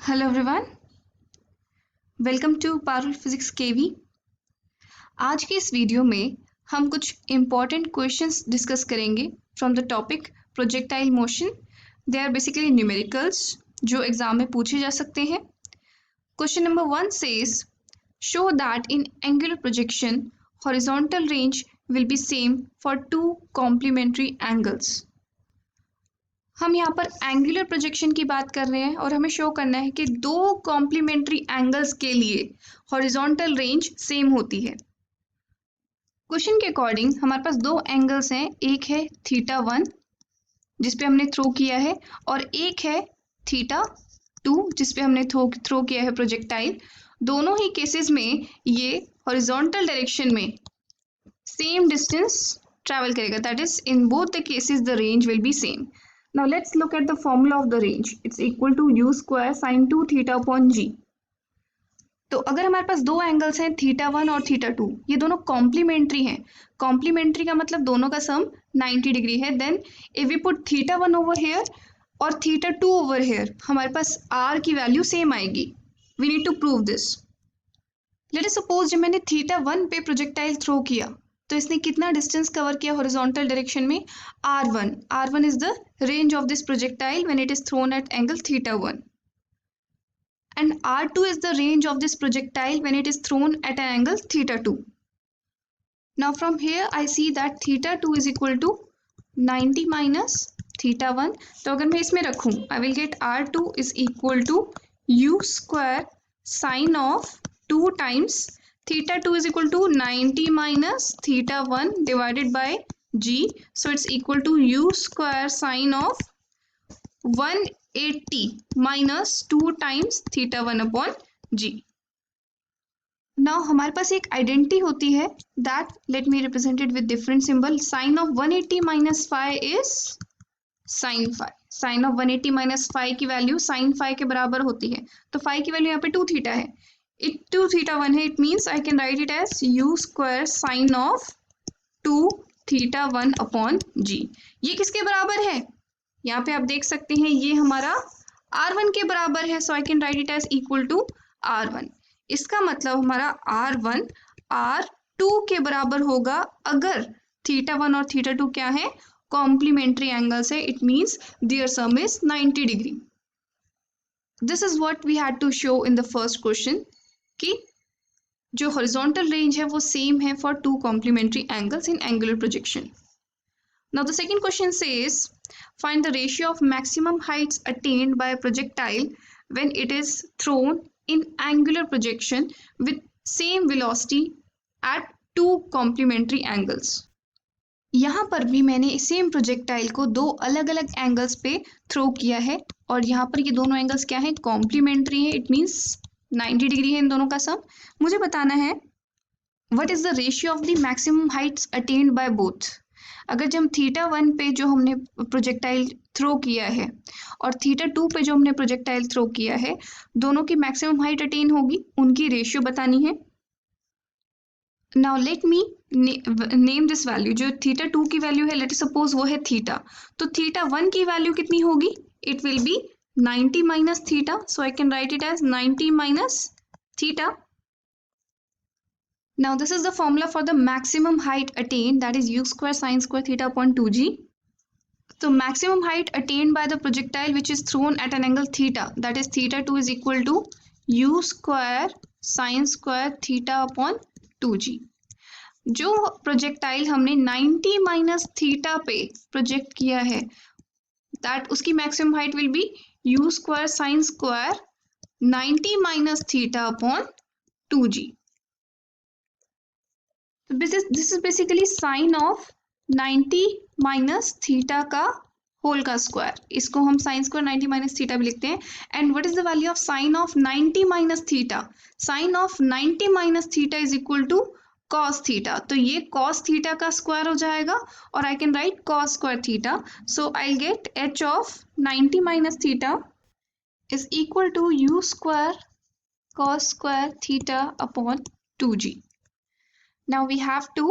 Hello everyone, welcome to Parul physics KV. आज के इस वीडियो में हम कुछ इम्पॉर्टेंट क्वेश्चंस डिस्कस करेंगे from the topic projectile motion. They are basically numericals जो एग्जाम में पूछे जा सकते हैं। Question number 1 says show that in angular projection horizontal range will be same for two complementary angles. हम यहाँ पर एंगुलर प्रोजेक्शन की बात कर रहे हैं और हमें शो करना है कि दो कॉम्प्लीमेंट्री एंगल्स के लिए हॉरिजॉन्टल रेंज सेम होती है। क्वेश्चन के अकॉर्डिंग हमारे पास दो एंगल्स हैं, एक है थीटा 1 जिस पे हमने थ्रो किया है और एक है थीटा 2 जिस पे हमने थ्रो किया है प्रोजेक्टाइल। दोनों ही केसेस में ये हॉरिजॉन्टल डायरेक्शन में सेम डिस्टेंस ट्रैवल करेगा, that is in both the cases the range will be same. Now let's look at the formula of the range. It's equal to u square sin 2 theta upon g. तो अगर हमारे पास दो angles हैं theta 1 और theta 2, ये दोनों complementary हैं। Complementary का मतलब दोनों का सम 90 डिग्री है। Then if we put theta 1 over here और थीटा 2 ओवर हेयर, हमारे पास r की वैल्यू सेम आएगी। We need to prove this. Let us suppose जब मैंने थीटा 1 पे प्रोजेक्टाइल थ्रो किया तो इसने कितना डिस्टेंस कवर किया हॉरिजॉन्टल डायरेक्शन में? r1. r1 is the range of this projectile when it is thrown at angle theta 1, and r2 is the range of this projectile when it is thrown at an angle theta 2. Now from here I see that theta 2 is equal to 90 minus theta 1. तो अगर मैं इसमें रखूं I will get r2 is equal to u square sin of 2 times theta 2 is equal to 90 minus theta 1 divided by g. So it's equal to u square sin of 180 minus 2 times theta 1 upon g. Now हमारे पास एक identity होती है that let me represent it with different symbol. Sin of 180 minus phi is sin phi. Sin of 180 minus phi की value sin phi के बराबर होती है। तो phi की वैल्यू यहाँ पे 2 थीटा है, 2 थीटा 1 है। It means I can write it as u square sine of 2 theta 1 upon g। ये किसके बराबर है? यहाँ पे आप देख सकते हैं ये हमारा r1 के बराबर है। So I can write it as equal to r1। इसका मतलब हमारा r1 r2 के बराबर होगा अगर थीटा 1 और थीटा 2 क्या है? कॉम्प्लीमेंट्री एंगल्स है। It means their sum is 90 degree. This is what we had to show in the first question कि जो हॉरिजॉन्टल रेंज है वो सेम है for two complementary angles in angular projection. Now the second question says find the ratio of maximum heights attained by projectile when it is thrown in angular projection with same velocity at two complementary angles. यहाँ पर भी मैंने same projectile को दो अलग अलग angles पे throw किया है और यहाँ पर ये दोनों एंगल्स क्या है? कॉम्प्लीमेंट्री है। इट मीन्स 90 डिग्री है इन दोनों का सम। मुझे बताना है what is the ratio of the maximum heights attained by both. अगर जब हम थीटा 1 पे जो हमने प्रोजेक्टाइल थ्रो किया है और थीटा 2 पे जो हमने प्रोजेक्टाइल थ्रो किया है, दोनों की मैक्सिमम हाइट अटेन होगी, उनकी रेशियो बतानी है। Now let me name this value. जो थीटा 2 की वैल्यू है, लेट सपोज वो है थीटा, तो थीटा 1 की वैल्यू कितनी होगी? It will be 90 minus theta, so I can write it as 90 minus theta. Now this is the formula for the maximum height attained, that is u square sin square theta upon 2g. So maximum height attained by the projectile which is thrown at an angle theta, that is theta 2 is equal to u square sin square theta upon 2g. जो projectile हमने 90 minus theta पे project किया है, that उसकी maximum height will be u square sin square 90 minus theta upon 2g. So this is basically sin of 90 minus theta का whole का square. इसको हम sin square 90 minus theta भी लिखते हैं। And what is the value of sin of 90 minus theta? sin of 90 minus theta is equal to cos theta. तो ये cos theta का स्क्वायर हो जाएगा और I can write cos square theta. So I'll get h of 90 minus theta is equal to u square cos square theta upon 2g. Now we have to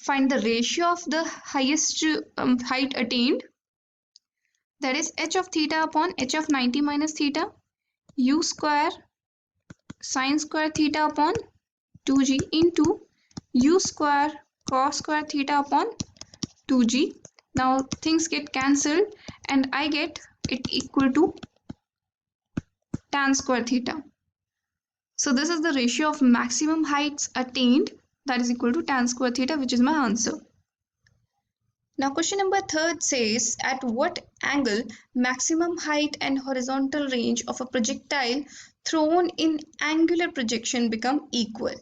find the ratio of the highest height attained, that is h of theta upon h of 90 minus theta u square sin square theta upon 2g into u square cos square theta upon 2g. Now things get cancelled and I get it equal to tan square theta. So this is the ratio of maximum heights attained, that is equal to tan square theta, which is my answer. Now question number 3 says, at what angle maximum height and horizontal range of a projectile thrown in angular projection become equal?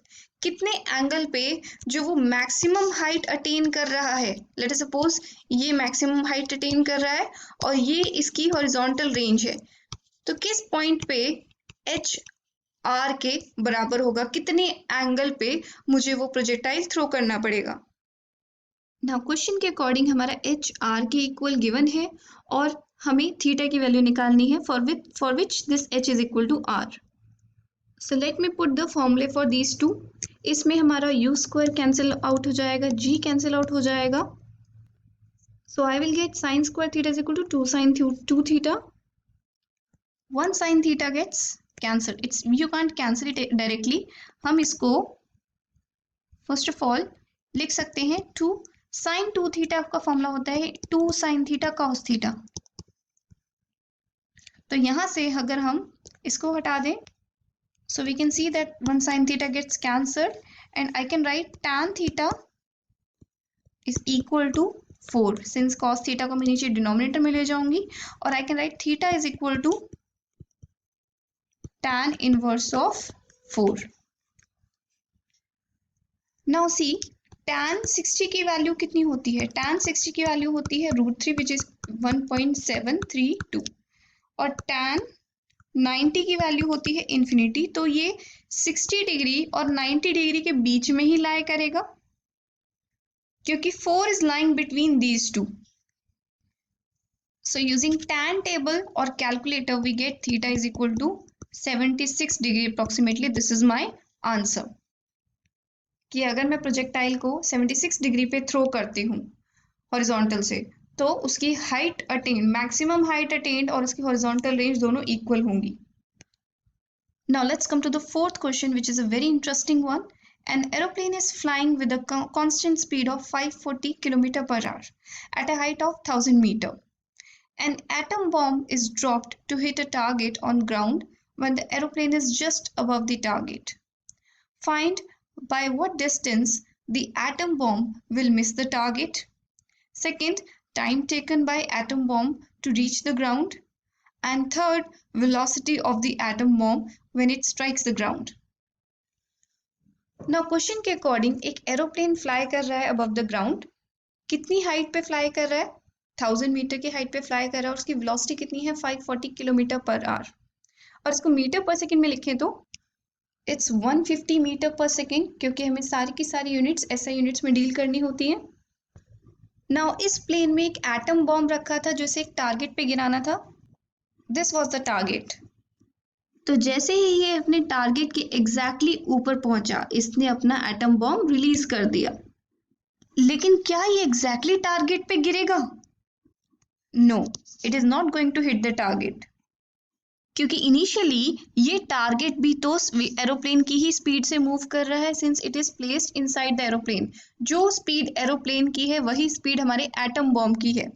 कितने angle पे जो वो maximum height attain कर रहा है, late us suppose ये maximum height attain कर रहा है और ये इसकी हॉरिजॉन्टल रेंज है, तो किस पॉइंट पे एच आर के बराबर होगा, कितने एंगल पे मुझे वो प्रोजेक्टाइल थ्रो करना पड़ेगा। नाउ क्वेश्चन के अकॉर्डिंग हमारा एच आर के इक्वल गिवन है और हमें थीटा की वैल्यू निकालनी है for which this H is equal to R. So let me put the formulae for these two. इसमें हमारा यू स्क्वायर कैंसिल आउट हो जाएगा, जी कैंसिल आउट हो जाएगा, so I will get sine square theta is equal to 2 sin 2 theta. 1 sin theta gets cancel, it's you can't cancel it directly, हम इसको first of all लिख सकते हैं 2 sin 2 theta का फॉर्मूला होता है 2 sin थीटा cos थीटा। तो यहां से अगर हम इसको हटा दें, so we can see that 1 sin theta gets cancelled and I can write tan theta is equal to 4, since cos theta को मैं नीचे डिनोमिनेटर में ले जाऊंगी, और I can write theta is equal to tan inverse of 4। Now see tan 60 की value कितनी होती है, tan 60 की वैल्यू होती है √3 विच इज 1.732 और tan 90 की वैल्यू होती है इन्फिनिटी, तो ये 60 डिग्री और 90 डिग्री के बीच में ही लाई करेगा क्योंकि 4 is lying between these two. So using tan table और calculator we get theta is equal to 76 degree approximately. This is my answer कि अगर मैं प्रोजेक्टाइल को 76 डिग्री पे थ्रो करती हूँ हॉरिजॉन्टल से, तो उसकी height attain, maximum height attained और उसकी हॉरिजॉन्टल रेंज दोनों इक्वल होंगी। Now let's come to the fourth question which is a very interesting one. An aeroplane is flying with a constant speed of 540 km per hour at a height of 1000 meter. An atom bomb is dropped to hit a target on ground when the aeroplane is just above the target. Find by what distance the atom bomb will miss the target. Second, time taken by atom bomb to reach the ground. And third, velocity of the atom bomb when it strikes the ground. Now question के according एक aeroplane fly कर रहा है above the ground, कितनी height पे fly कर रहा है, 1000 मीटर की हाइट पे फ्लाई कर रहा है और उसकी वेलोसिटी कितनी है 540 किलोमीटर पर आवर, और इसको मीटर पर सेकंड में लिखें तो इट्स 150 मीटर पर सेकेंड, क्योंकि हमें सारी की सारी यूनिट्स ऐसा यूनिट्स में डील करनी होती हैं। नाउ इस प्लेन में एक एटम बॉम्ब रखा था जो इसे एक टारगेट पे गिराना था, दिस वाज द टारगेट। तो जैसे ही ये अपने टारगेट के एग्जैक्टली ऊपर पहुंचा, इसने अपना एटम बॉम्ब रिलीज कर दिया, लेकिन क्या ये एग्जैक्टली टारगेट पे गिरेगा? No, it is not going to hit the target, क्योंकि इनिशियली ये टारगेट भी तो एरोप्लेन की ही स्पीड से मूव कर रहा है, since it is placed inside the aeroplane. जो स्पीड एरोप्लेन की है वही स्पीड हमारे एटम बॉम्ब की है,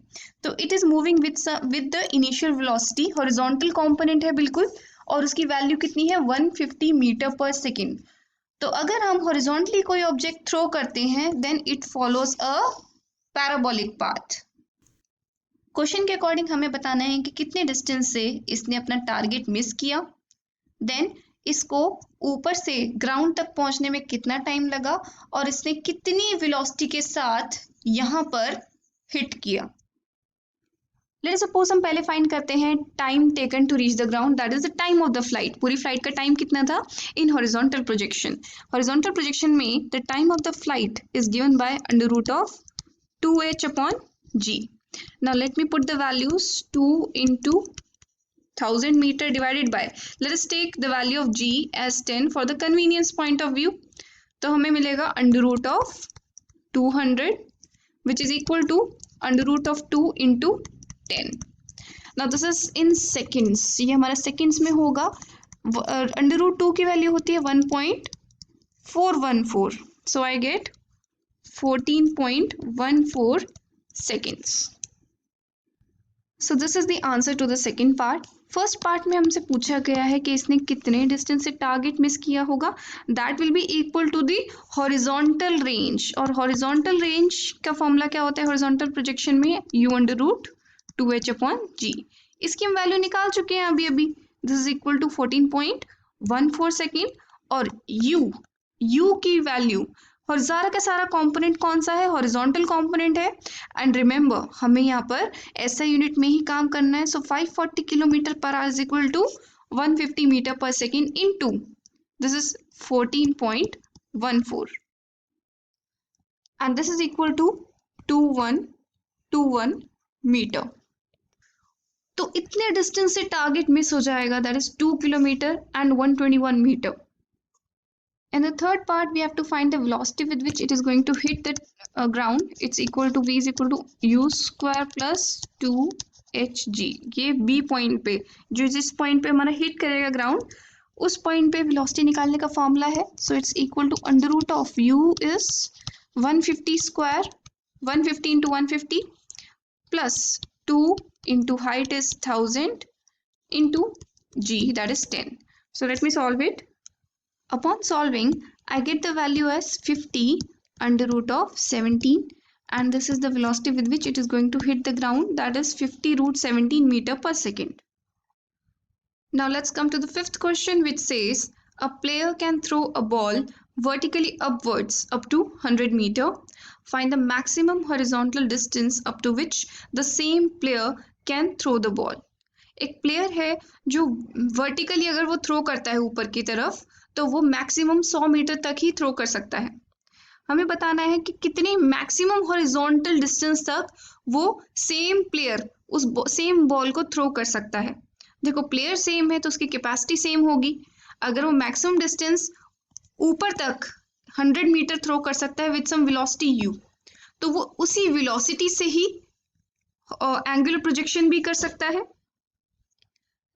तो it is moving with the initial velocity, horizontal component है बिल्कुल, और उसकी वैल्यू कितनी है 150 मीटर पर सेकेंड। तो अगर हम हॉरिजॉन्टली कोई ऑब्जेक्ट थ्रो करते हैं then it follows a parabolic path. Question के अकॉर्डिंग हमें बताना है कि कितने डिस्टेंस से इसने अपना टारगेट मिस किया, देन इसको ऊपर से ग्राउंड तक पहुंचने में कितना टाइम लगा और इसने कितनी वेलोसिटी के साथ यहाँ पर हिट किया। लेट्स सपोज हम पहले फाइंड करते हैं time taken to reach the ground, that is the time of the flight. पूरी फ्लाइट का टाइम कितना था in horizontal projection. Horizontal projection में the time of the flight is given by √2h/g। Now let me put the values 2 into 1000 meter divided by, let us take the value of g as 10 for the convenience point of view. तो हमें मिलेगा √200 which is equal to √2 into 10. Now this is in seconds, ये हमारा seconds में होगा। √2 की value होती है 1.414, सो I get 14.14 seconds. So this is the answer to the second part. First part में हमसे पूछा गया है कि इसने कितने डिस्टेंस से टारगेट मिस किया होगा। That will be equal to the horizontal range, और हॉरिजॉन्टल रेंज का फॉर्मूला क्या होता है हॉरिजॉन्टल प्रोजेक्शन में, u/2h/g। इसकी हम वैल्यू निकाल चुके हैं अभी अभी। This is equal to 14.14 second, और u की वैल्यू, और सारा का सारा कंपोनेंट कौन सा है, हॉरिजॉन्टल कंपोनेंट है। एंड रिमेंबर हमें यहाँ पर SI यूनिट में ही काम करना है। So 540 kilometre per hour is equal to 150 metre per second into this is 14.14 and this is equal to 2121 metre. तो इतने डिस्टेंस से टारगेट मिस हो जाएगा, that is 2 kilometre and 121 metre. In the third part, we have to find the velocity with which it is going to hit the ground. It's equal to v is equal to u square plus 2hg। ये b point पे, जो जिस point पे हमारा hit करेगा ground, उस point पे velocity निकालने का फॉर्मूला है। So it's equal to √of u is 150 स्क्वायर, 150 into 150 plus 2 into height is 1000 into g, that is 10. So let me solve it. Upon solving, I get the value as 50 √17, and this is the velocity with which it is going to hit the ground, that is 50√17 meter per second. Now let's come to the fifth question, which says a player can throw a ball vertically upwards up to 100 meter. Find the maximum horizontal distance up to which the same player can throw the ball. एक player है जो vertically अगर वो throw करता है ऊपर की तरफ, तो वो मैक्सिमम 100 मीटर तक ही थ्रो कर सकता है। हमें बताना है कि कितनी मैक्सिमम हॉरिजॉन्टल डिस्टेंस तक वो सेम प्लेयर उस सेम बॉल को थ्रो कर सकता है। देखो प्लेयर सेम है तो उसकी कैपेसिटी सेम होगी। अगर वो मैक्सिमम डिस्टेंस ऊपर तक 100 मीटर थ्रो कर सकता है विद सम वेलोसिटी u, तो वो उसी वेलोसिटी से ही एंगुलर प्रोजेक्शन भी कर सकता है।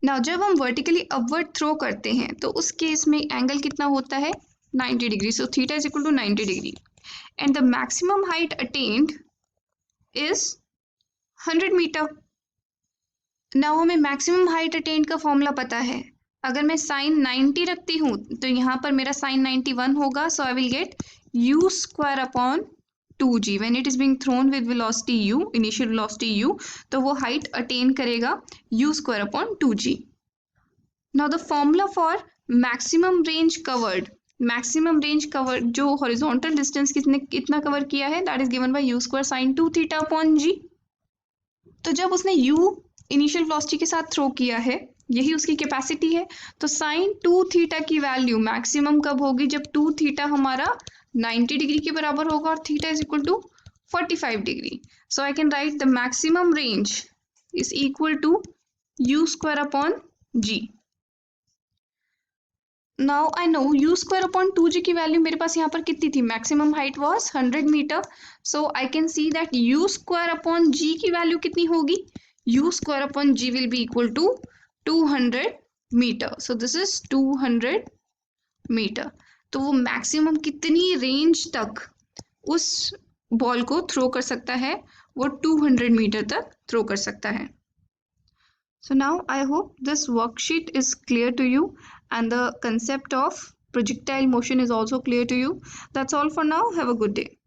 नाउ जब हम वर्टिकली अपवर्ड थ्रो करते हैं तो उस केस में एंगल कितना होता है, 90 degree. So theta is equal to 90 degree and the maximum height attained is 100 metre. Now हमें मैक्सिमम हाइट अटेन्ड का फॉर्मूला पता है। अगर मैं साइन 90 रखती हूँ तो यहाँ पर मेरा साइन 91 होगा। So I will get u square upon 2g when it is being thrown with velocity u, initial velocity u, तो वो हाइट अटेन करेगा u square upon 2g। Now the formula for maximum range covered, maximum range covered जो horizontal distance कितना cover किया है, that is given bye u square sign 2 theta upon g। तो जब उसने u इनिशियल वेलोसिटी के साथ थ्रो किया है, यही उसकी कैपेसिटी है, तो साइन 2 थीटा की वैल्यू मैक्सिमम कब होगी, जब 2 थीटा हमारा 90 डिग्री के बराबर होगा और theta is equal to 45 degree. So I can write the maximum range is equal to u square upon g। Now I know u square upon 2g की वैल्यू मेरे पास यहाँ पर कितनी थी, maximum height was 100 metre. So I can see that u square upon g की value कितनी होगी, u square upon g will be equal to 200 metre. So this is 200 metre. तो वो मैक्सिमम कितनी रेंज तक उस बॉल को थ्रो कर सकता है, वो 200 मीटर तक थ्रो कर सकता है। So now I hope this worksheet is clear to you and the concept of projectile motion is also clear to you. That's all for now. Have a good day.